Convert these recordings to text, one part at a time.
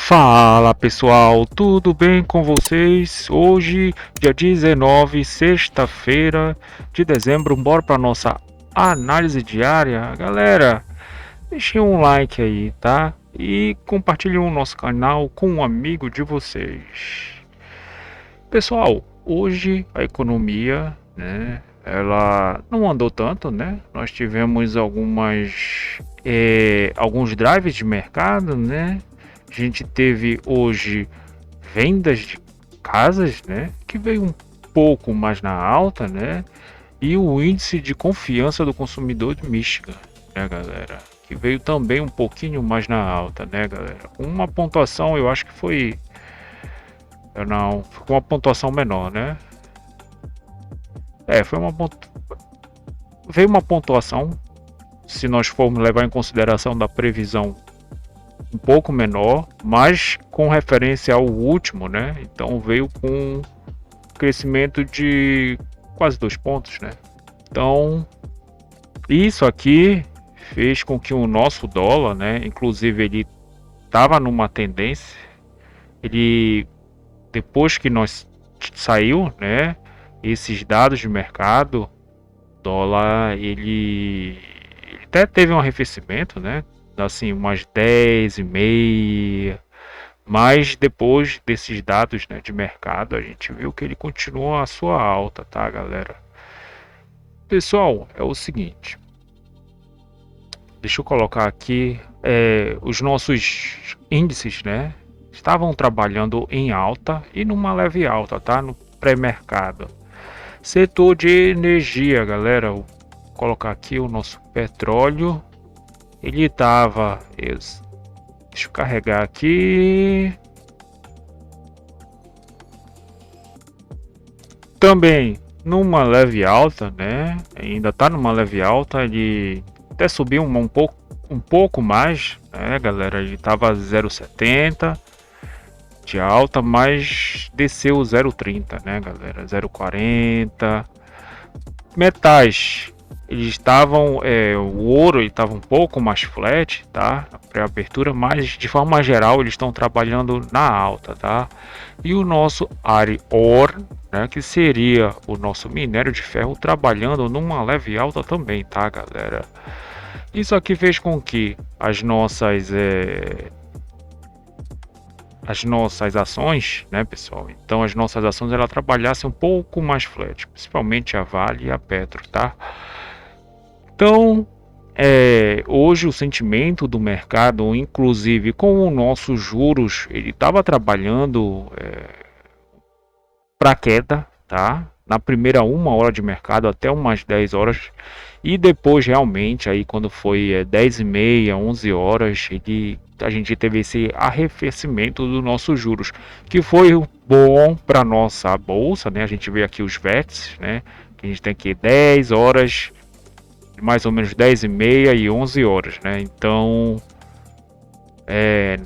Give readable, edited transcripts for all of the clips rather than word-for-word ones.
Fala pessoal, tudo bem com vocês? Hoje, dia 19, sexta-feira de dezembro, bora para nossa análise diária. Galera, deixem um like aí, tá? E compartilhem o nosso canal com um amigo de vocês. Pessoal, hoje a economia, né, ela não andou tanto, né? Nós tivemos alguns drives de mercado, né? A gente teve hoje vendas de casas, né, que veio um pouco mais na alta, né? E o índice de confiança do consumidor de Michigan, né, galera, que veio também um pouquinho mais na alta, né, galera? Uma pontuação, eu acho que foi, eu não, foi uma pontuação menor, né? Foi veio uma pontuação, se nós formos levar em consideração da previsão um pouco menor, mas com referência ao último, né? Então veio com crescimento de quase 2 pontos, né? Então isso aqui fez com que o nosso dólar, né? Inclusive ele estava numa tendência, ele depois que nós saiu, né? Esses dados de mercado, dólar ele até teve um arrefecimento, né? Assim, umas 10,5, mas depois desses dados, né, de mercado, a gente viu que ele continua a sua alta, tá, galera? Pessoal, é o seguinte, deixa eu colocar aqui os nossos índices, né? Estavam trabalhando em alta e numa leve alta, tá? No pré-mercado. Setor de energia, galera, vou colocar aqui o nosso petróleo. Ele estava, deixa eu carregar aqui. Também numa leve alta, né? Ainda está numa leve alta. Ele até subiu um pouco mais, né, galera? Ele estava 0,70 de alta, mas desceu 0,30, né, galera? 0,40. Metais, eles estavam, o ouro ele estava um pouco mais flat, tá? Na pré-abertura, mas de forma geral eles estão trabalhando na alta, tá? E o nosso iron ore, né, que seria o nosso minério de ferro, trabalhando numa leve alta também, tá, galera? Isso aqui fez com que as nossas ações, né, pessoal? Então as nossas ações ela trabalhassem um pouco mais flat, principalmente a Vale e a Petro, tá? Então, hoje o sentimento do mercado, inclusive com os nossos juros, ele estava trabalhando para queda, tá? Na primeira 1 hora de mercado até umas 10 horas e depois realmente aí quando foi 10h30, 11 horas, a gente teve esse arrefecimento dos nossos juros, que foi bom para nossa bolsa, né? A gente vê aqui os VETs, né? Que a gente tem aqui 10 horas, mais ou menos 10h30 e 11 horas, né? Então,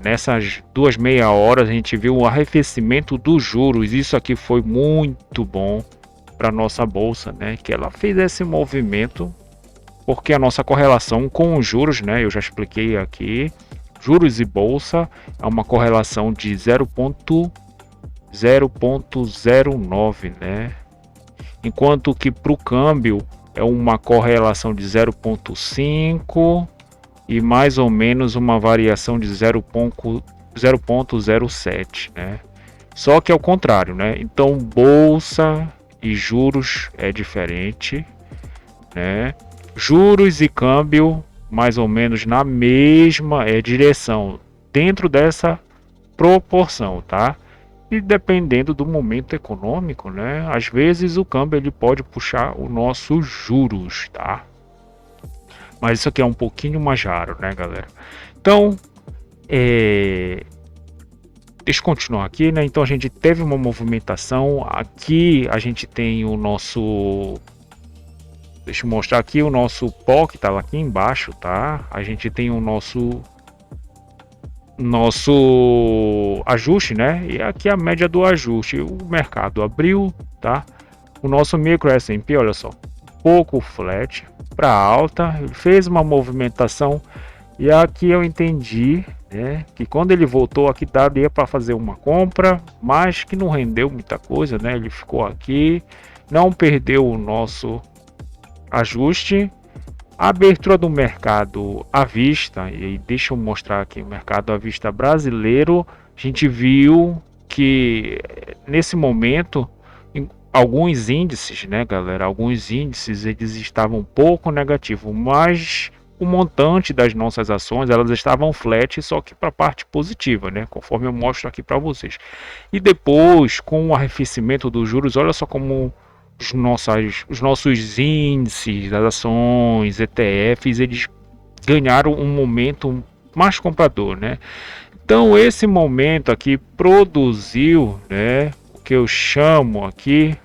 nessas 2 meia horas a gente viu o arrefecimento dos juros. Isso aqui foi muito bom para nossa bolsa, né? Que ela fez esse movimento porque a nossa correlação com os juros, né? Eu já expliquei aqui, juros e bolsa é uma correlação de 0,09, né? Enquanto que para o câmbio é uma correlação de 0,5 e mais ou menos uma variação de 0,07, né? Só que é o contrário, né? Então bolsa e juros é diferente, né? Juros e câmbio mais ou menos na mesma direção, dentro dessa proporção, tá? E dependendo do momento econômico, né? Às vezes o câmbio ele pode puxar os nossos juros, tá? Mas isso aqui é um pouquinho mais raro, né, galera? Então, deixa eu continuar aqui, né? Então a gente teve uma movimentação. Aqui a gente tem o nosso... Deixa eu mostrar aqui o nosso pó que estava aqui embaixo, tá? A gente tem o nosso ajuste, né? E aqui a média do ajuste. O mercado abriu, tá? O nosso micro S&P, olha só, pouco flat para alta, ele fez uma movimentação E aqui eu entendi, né, que quando ele voltou aqui daria para fazer uma compra, mas que não rendeu muita coisa, né? Ele ficou aqui, não perdeu o nosso ajuste. A abertura do mercado à vista, e deixa eu mostrar aqui o mercado à vista brasileiro, a gente viu que nesse momento alguns índices, né, galera, alguns índices eles estavam um pouco negativos, mas o montante das nossas ações elas estavam flat, só que para a parte positiva, né, conforme eu mostro aqui para vocês. E depois, com o arrefecimento dos juros, olha só como os nossos índices, das ações, ETFs, eles ganharam um momento mais comprador, né? Então esse momento aqui produziu, né, o que eu chamo aqui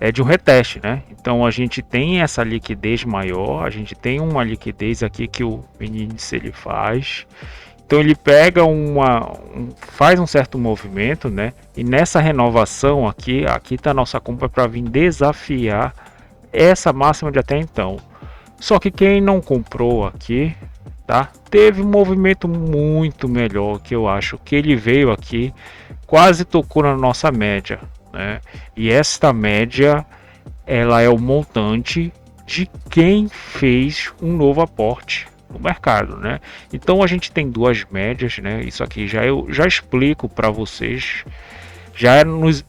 é de um reteste, né? Então a gente tem essa liquidez maior, a gente tem uma liquidez aqui que o índice ele faz. Então ele pega faz um certo movimento, né? E nessa renovação aqui está a nossa compra para vir desafiar essa máxima de até então. Só que quem não comprou aqui, tá? Teve um movimento muito melhor, que eu acho que ele veio aqui, quase tocou na nossa média, né? E esta média, ela é o montante de quem fez um novo aporte no mercado, né? Então a gente tem duas médias, né? Isso aqui eu já explico para vocês. Já nos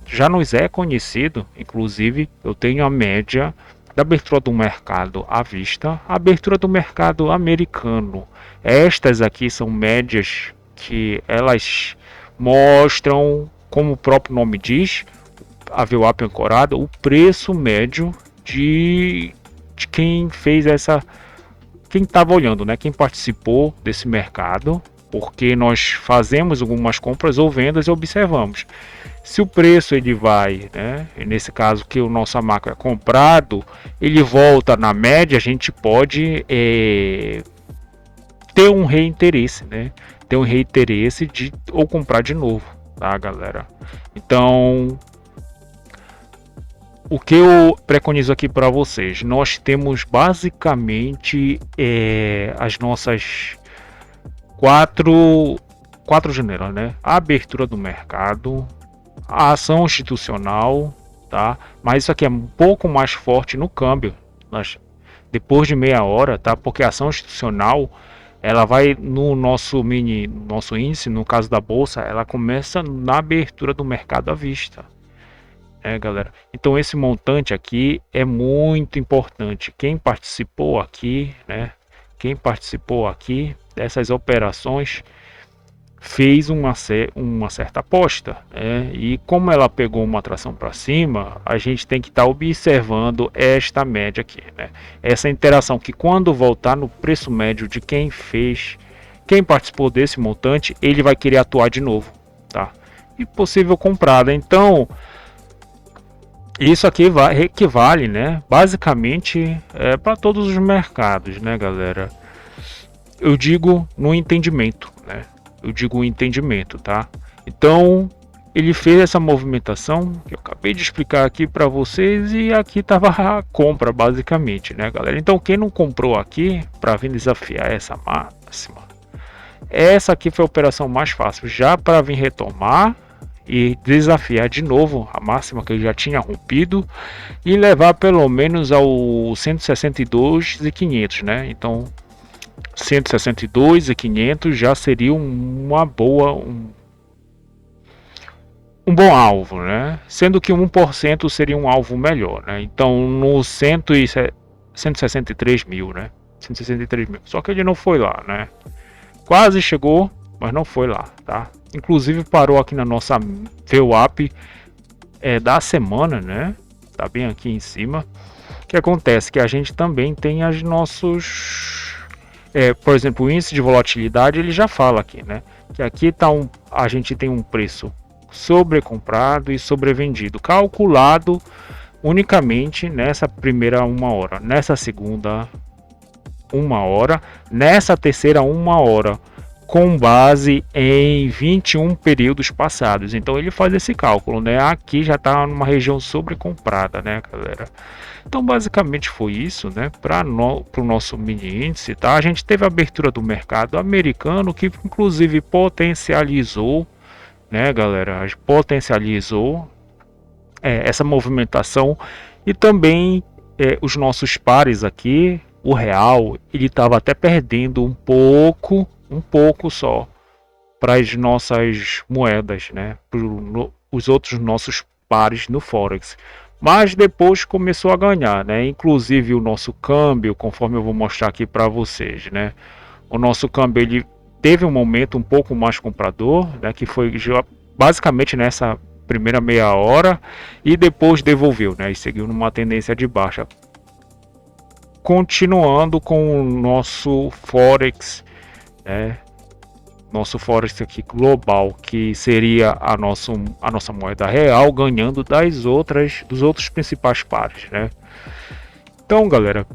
é conhecido, inclusive eu tenho a média da abertura do mercado à vista, a abertura do mercado americano. Estas aqui são médias que elas mostram, como o próprio nome diz, a VWAP ancorada, o preço médio de quem fez quem estava olhando, né? Quem participou desse mercado, porque nós fazemos algumas compras ou vendas e observamos. Se o preço ele vai, né? Nesse caso que o nosso macro é comprado, ele volta na média, a gente pode ter um reinteresse, né? Ter um reinteresse de ou comprar de novo, tá, galera? Então, o que eu preconizo aqui para vocês, nós temos basicamente as nossas quatro janelas, né? A abertura do mercado, a ação institucional, tá? Mas isso aqui é um pouco mais forte no câmbio, depois de meia hora, tá? Porque a ação institucional ela vai no nosso índice, no caso da bolsa, ela começa na abertura do mercado à vista. Galera, então esse montante aqui é muito importante. Quem participou aqui, né? Quem participou aqui dessas operações fez uma certa aposta, né? E como ela pegou uma atração para cima, a gente tem que estar observando esta média aqui, né? Essa interação que quando voltar no preço médio de quem participou desse montante, ele vai querer atuar de novo, tá? E possível comprada. Então isso aqui equivale, né? Basicamente para todos os mercados, né, galera? Eu digo no entendimento, né? Eu digo entendimento, tá? Então ele fez essa movimentação que eu acabei de explicar aqui para vocês e aqui estava a compra basicamente, né, galera? Então quem não comprou aqui para vir desafiar essa máxima, essa aqui foi a operação mais fácil, já para vir retomar e desafiar de novo a máxima que eu já tinha rompido e levar pelo menos ao 162.500, né? Então 162.500 já seria uma boa um bom alvo, né? Sendo que 1% seria um alvo melhor, né? Então no 163 mil, né? 163 mil. Só que ele não foi lá, né? Quase chegou, mas não foi lá, tá? Inclusive parou aqui na nossa VWAP da semana, né? Tá bem aqui em cima. O que acontece? Que a gente também tem as nossos... por exemplo, o índice de volatilidade, ele já fala aqui, né? Que aqui a gente tem um preço sobrecomprado e sobrevendido, calculado unicamente nessa primeira 1 hora, nessa segunda 1 hora, nessa terceira 1 hora, com base em 21 períodos passados. Então ele faz esse cálculo, né? Aqui já está numa região sobrecomprada, né, galera? Então basicamente foi isso, né? Para o nosso mini índice, tá? A gente teve a abertura do mercado americano que inclusive potencializou, né, galera? Potencializou essa movimentação e também os nossos pares aqui. O real ele estava até perdendo um pouco só para as nossas moedas, né? Para os outros nossos pares no Forex. Mas depois começou a ganhar, né? Inclusive o nosso câmbio, conforme eu vou mostrar aqui para vocês, né? O nosso câmbio ele teve um momento um pouco mais comprador, né? Que foi basicamente nessa primeira meia hora e depois devolveu, né? E seguiu numa tendência de baixa. Continuando com o nosso Forex, né? Nosso Forex aqui global, que seria a nossa moeda real, ganhando dos outros principais pares, né? Então, galera,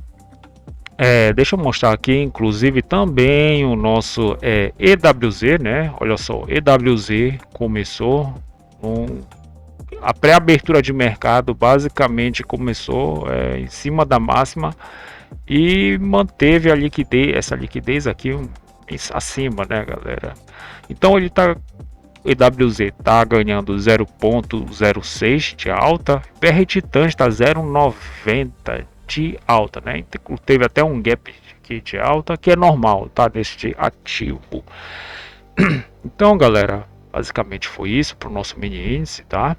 deixa eu mostrar aqui, inclusive, também o nosso EWZ, né? Olha só, EWZ começou a pré-abertura de mercado, basicamente começou em cima da máxima e manteve a liquidez, essa liquidez aqui acima, né, galera? Então ele tá, EWZ tá ganhando 0,06 de alta, BR Titã está 0,90 de alta, né? Teve até um gap aqui de alta que é normal, tá, neste ativo. Então, galera, basicamente foi isso para o nosso mini índice, tá?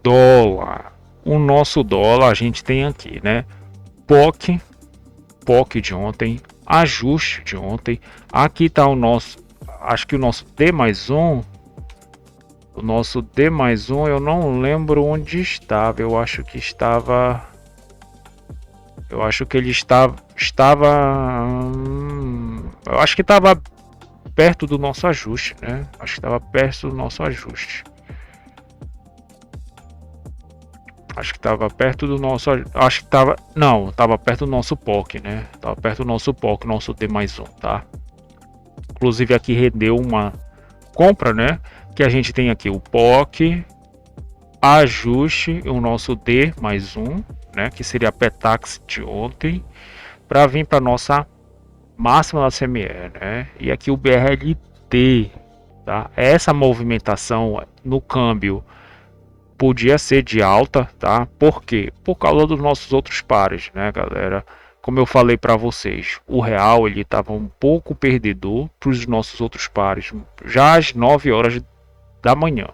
Dólar, o nosso dólar a gente tem aqui, né? POC de ontem, ajuste de ontem. Aqui está o nosso, acho que o nosso D mais um. O nosso D mais um, eu não lembro onde estava. Eu acho que estava. Eu acho que ele estava. Eu acho que estava perto do nosso ajuste, né? Acho que estava perto do nosso ajuste. Acho que estava perto do nosso. Acho que estava. Não, estava perto do nosso POC, né? Estava perto do nosso POC, nosso D mais um, tá? Inclusive aqui rendeu uma compra, né? Que a gente tem aqui o POC, ajuste, o nosso D mais um, né? Que seria a Petax de ontem, para vir para nossa máxima da CME, né? E aqui o BRLT, tá? Essa movimentação no câmbio podia ser de alta, tá? Por quê? Por causa dos nossos outros pares, né, galera? Como eu falei para vocês, o real ele estava um pouco perdedor para os nossos outros pares, já às 9 horas da manhã.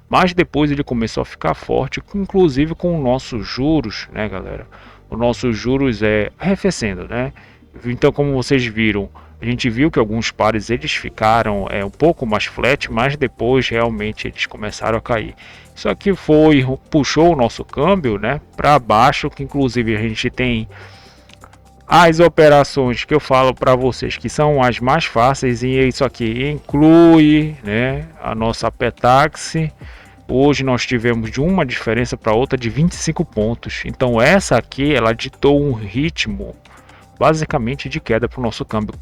Mas depois ele começou a ficar forte, inclusive com os nossos juros, né, galera? Os nossos juros arrefecendo, né? Então, como vocês viram, a gente viu que alguns pares eles ficaram um pouco mais flat, mas depois realmente eles começaram a cair. Isso aqui puxou o nosso câmbio, né, para baixo, que inclusive a gente tem as operações que eu falo para vocês que são as mais fáceis, e isso aqui inclui, né, a nossa Petax. Hoje nós tivemos de uma diferença para outra de 25 pontos. Então essa aqui ela ditou um ritmo basicamente de queda para o nosso câmbio.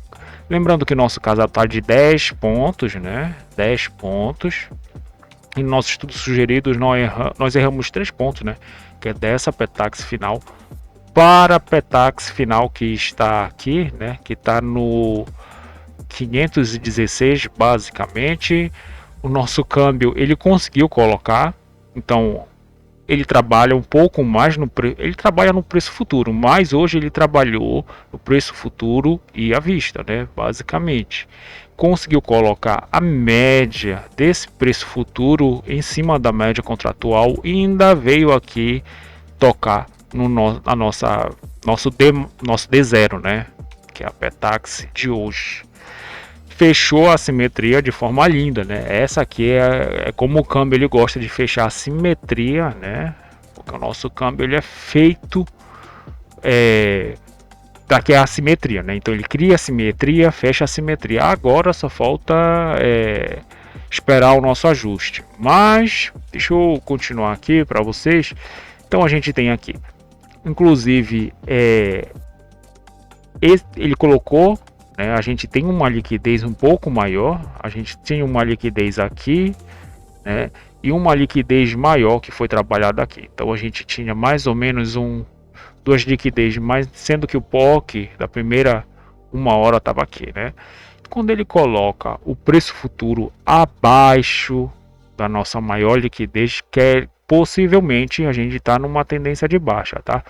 Lembrando que nosso caso está de 10 pontos, né? 10 pontos. E no nosso estudo sugerido nós erramos 3 pontos, né? Que é dessa Petax final para a Petax final que está aqui, né? Que está no 516 basicamente. O nosso câmbio ele conseguiu colocar, então ele trabalha um pouco mais ele trabalha no preço futuro, mas hoje ele trabalhou no preço futuro e à vista, né? Basicamente conseguiu colocar a média desse preço futuro em cima da média contratual e ainda veio aqui tocar no nosso D0, né? Que é a Petax de hoje. Fechou a simetria de forma linda, né? Essa aqui é como o câmbio ele gosta de fechar a simetria, né? Porque o nosso câmbio ele é feito daqui a simetria, né? Então ele cria a simetria, fecha a simetria. Agora só falta esperar o nosso ajuste. Mas deixa eu continuar aqui para vocês. Então a gente tem aqui, inclusive, ele colocou, né, a gente tem uma liquidez um pouco maior. A gente tinha uma liquidez aqui, né, e uma liquidez maior que foi trabalhada aqui. Então a gente tinha mais ou menos duas liquidez, mas sendo que o POC da primeira uma hora estava aqui, né? Quando ele coloca o preço futuro abaixo da nossa maior liquidez, que é possivelmente a gente está numa tendência de baixa, tá?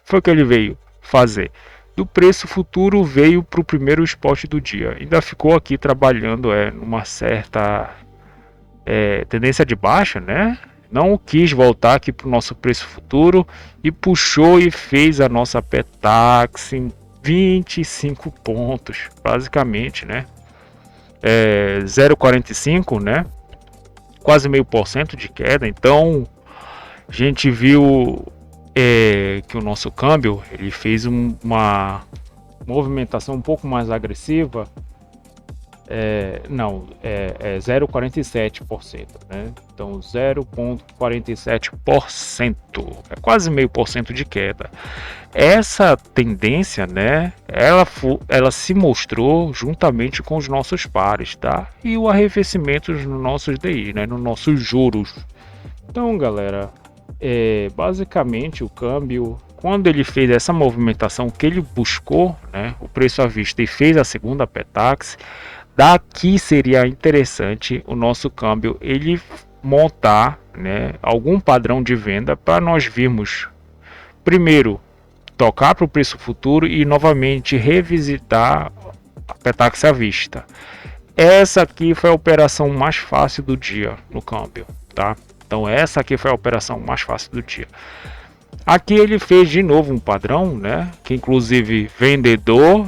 Foi o que ele veio fazer. Do preço futuro veio para o primeiro spot do dia. Ainda ficou aqui trabalhando numa certa tendência de baixa, né? Não quis voltar aqui para o nosso preço futuro e puxou e fez a nossa Petax em 25 pontos, basicamente, né? 0,45, né? Quase meio por cento de queda. Então a gente viu que o nosso câmbio ele fez uma movimentação um pouco mais agressiva. Não, é 0,47%, né? Então 0,47%, é quase meio por cento de queda. Essa tendência, né? Ela se mostrou juntamente com os nossos pares, tá? E o arrefecimento nos nossos DI, né? Nos nossos juros. Então, galera, basicamente o câmbio, quando ele fez essa movimentação que ele buscou, né? O preço à vista e fez a segunda Petax. Daqui seria interessante o nosso câmbio ele montar, né, algum padrão de venda para nós virmos primeiro tocar para o preço futuro e novamente revisitar a Petax à vista. Essa aqui foi a operação mais fácil do dia no câmbio, tá? Então essa aqui foi a operação mais fácil do dia. Aqui ele fez de novo um padrão, né, que inclusive vendedor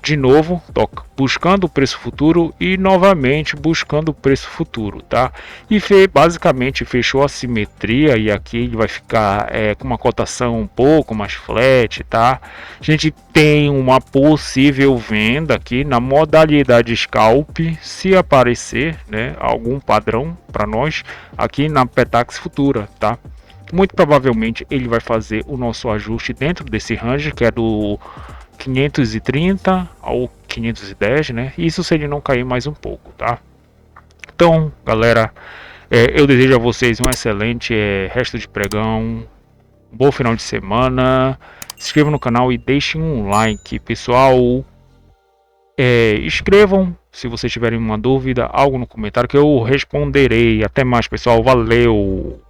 de novo buscando o preço futuro e novamente buscando o preço futuro, tá? E basicamente fechou a simetria e aqui ele vai ficar com uma cotação um pouco mais flat, tá? A gente tem uma possível venda aqui na modalidade scalp, se aparecer, né, algum padrão para nós aqui na Petax futura, tá? Muito provavelmente ele vai fazer o nosso ajuste dentro desse range que é do 530 ao 510, né? Isso se ele não cair mais um pouco, tá? Então, galera, eu desejo a vocês um excelente resto de pregão, um bom final de semana. Se inscrevam no canal e deixem um like, pessoal. Escrevam se vocês tiverem uma dúvida, algo no comentário que eu responderei. Até mais, pessoal. Valeu!